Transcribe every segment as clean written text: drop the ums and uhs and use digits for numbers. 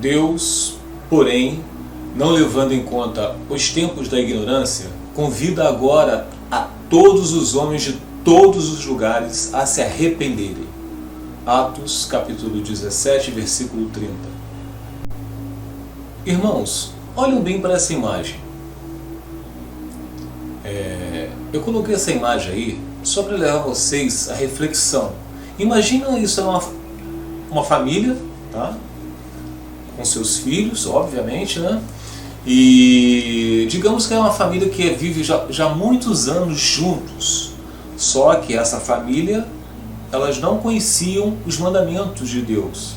Deus, porém, não levando em conta os tempos da ignorância, convida agora a todos os homens de todos os lugares a se arrependerem. Atos capítulo 17, versículo 30. Irmãos, olhem bem para essa imagem. Eu coloquei essa imagem aí só para levar vocês à reflexão. Imagina isso é uma família, tá? Com seus filhos, obviamente, né? E digamos que é uma família que vive já muitos anos juntos. Só que essa família, elas não conheciam os mandamentos de Deus.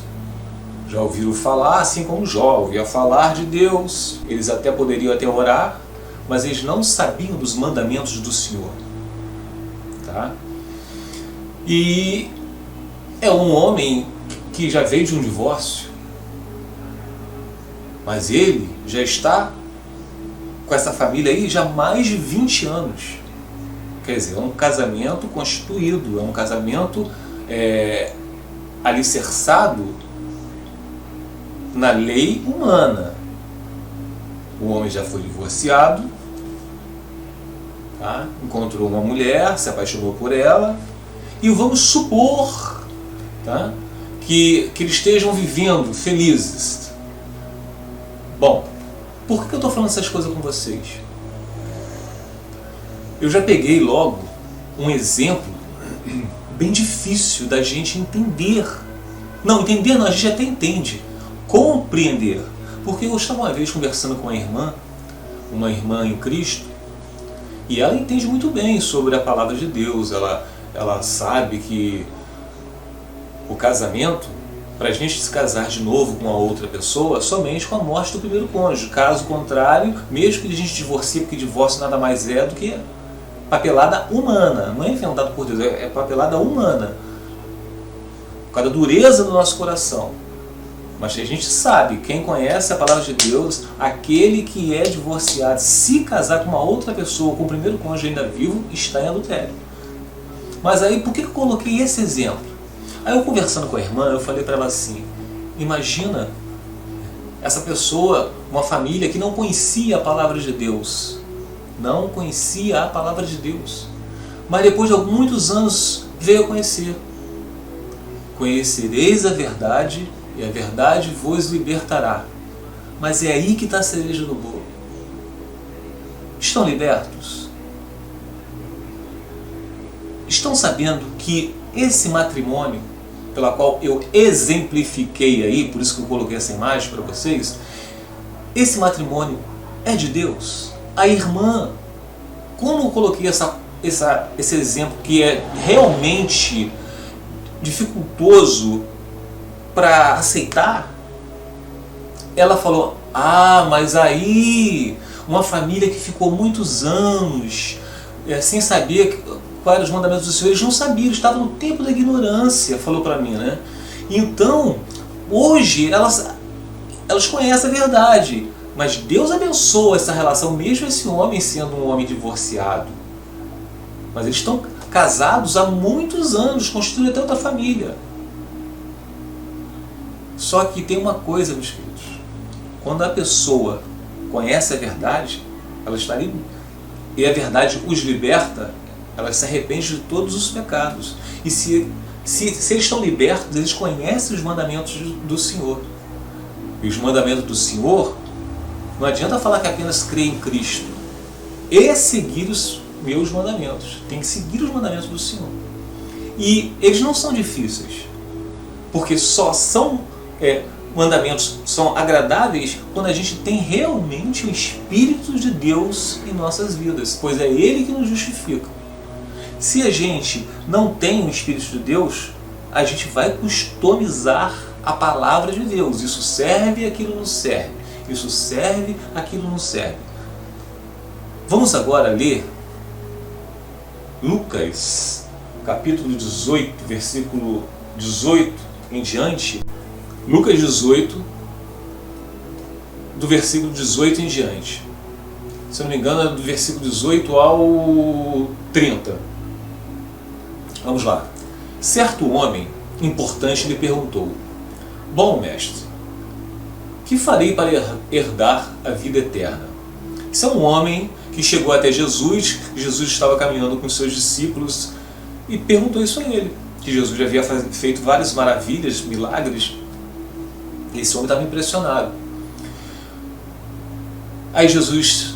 Já ouviram falar, assim como Jó ouvia falar de Deus. Eles até poderiam até orar, mas eles não sabiam dos mandamentos do Senhor. Tá? E é um homem que já veio de um divórcio, mas ele já está com essa família aí já há mais de 20 anos. Quer dizer, é um casamento constituído, é um casamento alicerçado na lei humana. O homem já foi divorciado, tá? Encontrou uma mulher, se apaixonou por ela, e vamos supor, tá? que eles estejam vivendo felizes. Bom, por que eu estou falando essas coisas com vocês? Eu já peguei logo um exemplo bem difícil da gente entender. Não, entender não, a gente até entende. Compreender. Porque eu estava uma vez conversando com uma irmã em Cristo, e ela entende muito bem sobre a palavra de Deus. Ela sabe que o casamento, para a gente se casar de novo com a outra pessoa, somente com a morte do primeiro cônjuge. Caso contrário, mesmo que a gente divorcie, porque divórcio nada mais é do que papelada humana. Não é inventado por Deus, é papelada humana. Por causa da dureza do nosso coração. Mas a gente sabe, quem conhece a palavra de Deus, aquele que é divorciado, se casar com uma outra pessoa, com o primeiro cônjuge ainda vivo, está em adultério. Mas aí, por que eu coloquei esse exemplo? Aí eu conversando com a irmã, eu falei para ela assim, imagina essa pessoa, uma família que não conhecia a palavra de Deus. Não conhecia a palavra de Deus. Mas depois de muitos anos veio a conhecer. Conhecereis a verdade, e a verdade vos libertará. Mas é aí que está a cereja do bolo. Estão libertos? Estão sabendo que esse matrimônio, pela qual eu exemplifiquei aí, por isso que eu coloquei essa imagem para vocês, esse matrimônio é de Deus? A irmã, como eu coloquei esse exemplo que é realmente dificultoso para aceitar, ela falou, mas aí uma família que ficou muitos anos sem saber quais eram os mandamentos do Senhor, eles não sabiam, estavam no tempo da ignorância, falou para mim, né? Então, hoje elas conhecem a verdade, mas Deus abençoa essa relação, mesmo esse homem sendo um homem divorciado. Mas eles estão casados há muitos anos, constituindo até outra família. Só que tem uma coisa, meus queridos, quando a pessoa conhece a verdade, ela está livre, e a verdade os liberta, ela se arrepende de todos os pecados. E se eles estão libertos, eles conhecem os mandamentos do Senhor. E os mandamentos do Senhor, não adianta falar que apenas crê em Cristo e seguir os meus mandamentos. Tem que seguir os mandamentos do Senhor. E eles não são difíceis, porque só são mandamentos, são agradáveis quando a gente tem realmente o Espírito de Deus em nossas vidas, pois é Ele que nos justifica. Se a gente não tem o Espírito de Deus, a gente vai customizar a palavra de Deus. Isso serve, aquilo não serve. Isso serve, aquilo não serve. Vamos agora ler Lucas, capítulo 18, versículo 18 em diante. Lucas 18, do versículo 18 em diante. Se eu não me engano, é do versículo 18 ao 30. Vamos lá. Certo homem importante lhe perguntou: Bom mestre, que farei para herdar a vida eterna? Isso é um homem que chegou até Jesus. Jesus estava caminhando com seus discípulos e perguntou isso a ele, que Jesus já havia feito várias maravilhas, milagres, e esse homem estava impressionado. Aí Jesus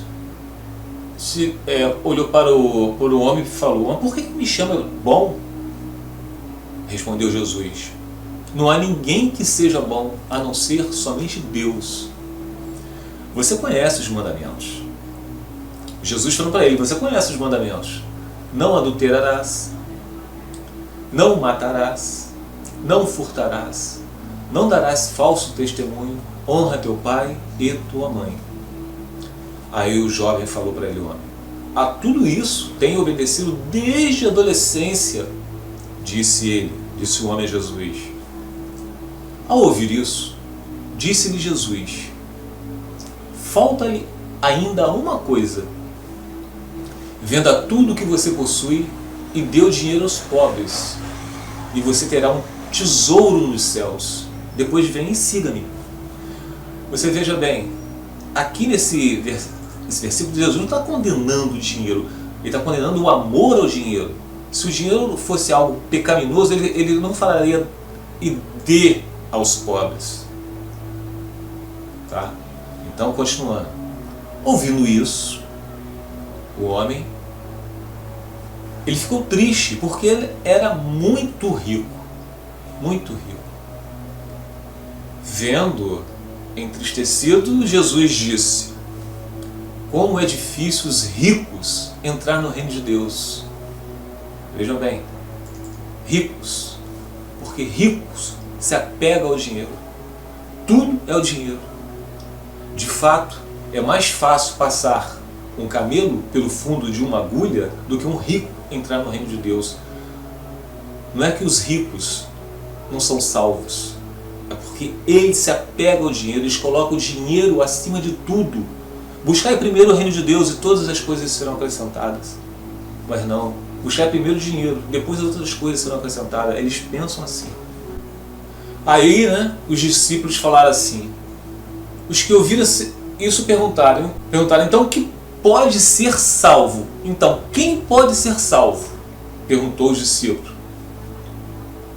olhou para o homem e falou: mas por que me chama bom? Respondeu Jesus: não há ninguém que seja bom a não ser somente Deus. Você conhece os mandamentos. Jesus falou para ele: você conhece os mandamentos. Não adulterarás, não matarás, não furtarás, não darás falso testemunho, honra teu pai e tua mãe. Aí o jovem falou para ele, o homem: a tudo isso tenho obedecido desde a adolescência, disse o homem a Jesus. Ao ouvir isso, disse-lhe Jesus: falta-lhe ainda uma coisa. Venda tudo o que você possui e dê o dinheiro aos pobres, e você terá um tesouro nos céus. Depois vem e siga-me. Você veja bem, aqui nesse versículo, Jesus não está condenando o dinheiro, ele está condenando o amor ao dinheiro. Se o dinheiro fosse algo pecaminoso, ele não falaria e dê aos pobres. Tá? Então, continuando. Ouvindo isso, o homem, ele ficou triste, porque ele era muito rico. Muito rico. Vendo, entristecido, Jesus disse: como é difícil os ricos entrar no reino de Deus. Vejam bem, ricos, porque ricos se apegam ao dinheiro. Tudo é o dinheiro. De fato, é mais fácil passar um camelo pelo fundo de uma agulha do que um rico entrar no reino de Deus. Não é que os ricos não são salvos, é porque eles se apegam ao dinheiro, eles colocam o dinheiro acima de tudo. Buscai primeiro o reino de Deus e todas as coisas serão acrescentadas. Mas não, buscai primeiro o dinheiro, depois as outras coisas serão acrescentadas. Eles pensam assim. Aí, os discípulos falaram assim. Os que ouviram isso perguntaram, então, que pode ser salvo? Então, quem pode ser salvo? Perguntou os discípulos.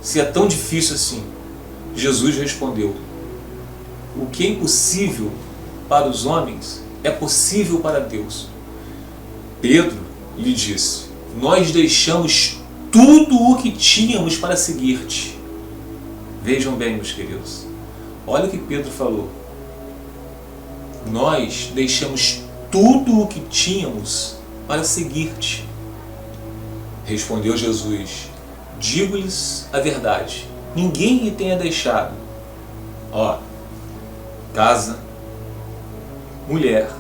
Se é tão difícil assim. Jesus respondeu: o que é impossível para os homens é possível para Deus. Pedro lhe disse: nós deixamos tudo o que tínhamos para seguir-te. Vejam bem, meus queridos, olha o que Pedro falou. Nós deixamos tudo o que tínhamos para seguir-te. Respondeu Jesus: digo-lhes a verdade, ninguém lhe tenha deixado casa, mulher,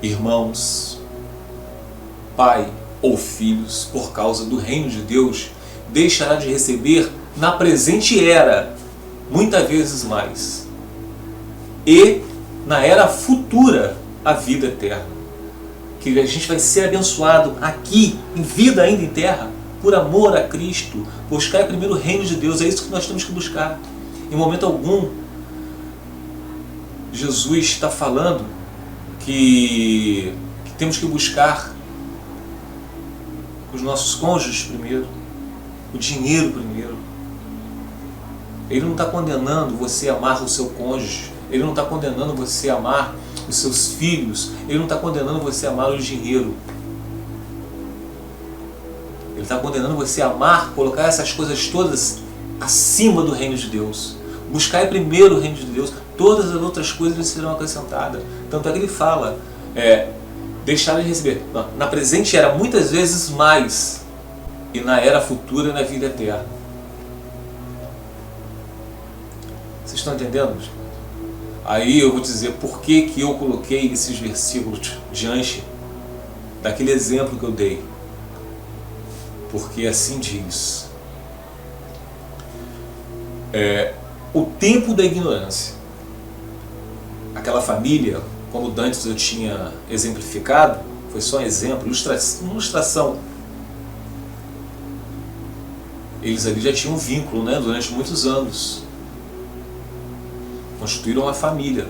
irmãos, pai ou filhos, por causa do reino de Deus, deixará de receber na presente era, muitas vezes mais, e na era futura, a vida eterna. Que a gente vai ser abençoado aqui, em vida ainda em terra, por amor a Cristo. Buscar primeiro o reino de Deus, é isso que nós temos que buscar. Em momento algum, Jesus está falando que temos que buscar os nossos cônjuges primeiro, o dinheiro primeiro. Ele não está condenando você a amar o seu cônjuge, ele não está condenando você a amar os seus filhos, ele não está condenando você a amar o dinheiro. Ele está condenando você a amar, colocar essas coisas todas acima do reino de Deus. Buscar primeiro o reino de Deus, todas as outras coisas serão acrescentadas. Tanto é que ele fala, deixar de receber. Na presente era muitas vezes mais, e na era futura, na vida eterna. Vocês estão entendendo? Aí eu vou dizer por que eu coloquei esses versículos diante daquele exemplo que eu dei. Porque assim diz. O tempo da ignorância. Aquela família, como dantes eu tinha exemplificado, foi só um exemplo, ilustração. Eles ali já tinham um vínculo, durante muitos anos. constituíram uma família.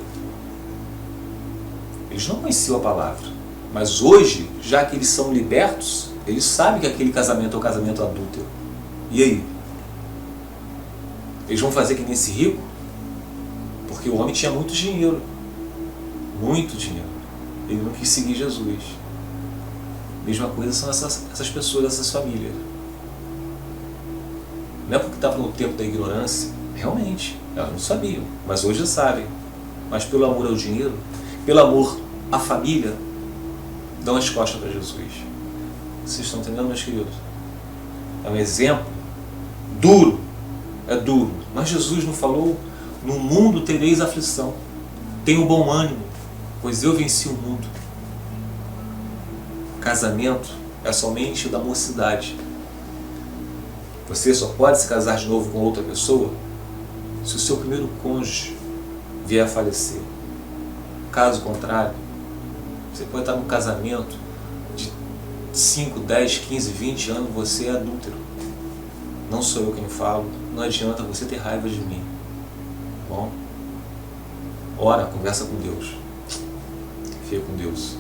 Eles não conheciam a palavra, mas hoje, já que eles são libertos, eles sabem que aquele casamento é um casamento adúltero. E aí? Eles vão fazer que nem esse rico? Porque o homem tinha muito dinheiro. Muito dinheiro. Ele não quis seguir Jesus. Mesma coisa são essas pessoas, essas famílias. Não é porque estava no tempo da ignorância. Realmente, elas não sabiam. Mas hoje já sabem. Mas pelo amor ao dinheiro, pelo amor à família, dão as costas para Jesus. Vocês estão entendendo, meus queridos? É um exemplo duro. É duro. Mas Jesus não falou: no mundo tereis aflição. Tenham bom ânimo, pois eu venci o mundo. Casamento é somente da mocidade. Você só pode se casar de novo com outra pessoa se o seu primeiro cônjuge vier a falecer. Caso contrário, você pode estar num casamento de 5, 10, 15, 20 anos, você é adúltero. Não sou eu quem falo, não adianta você ter raiva de mim. Bom, ora, conversa com Deus. Fica com Deus.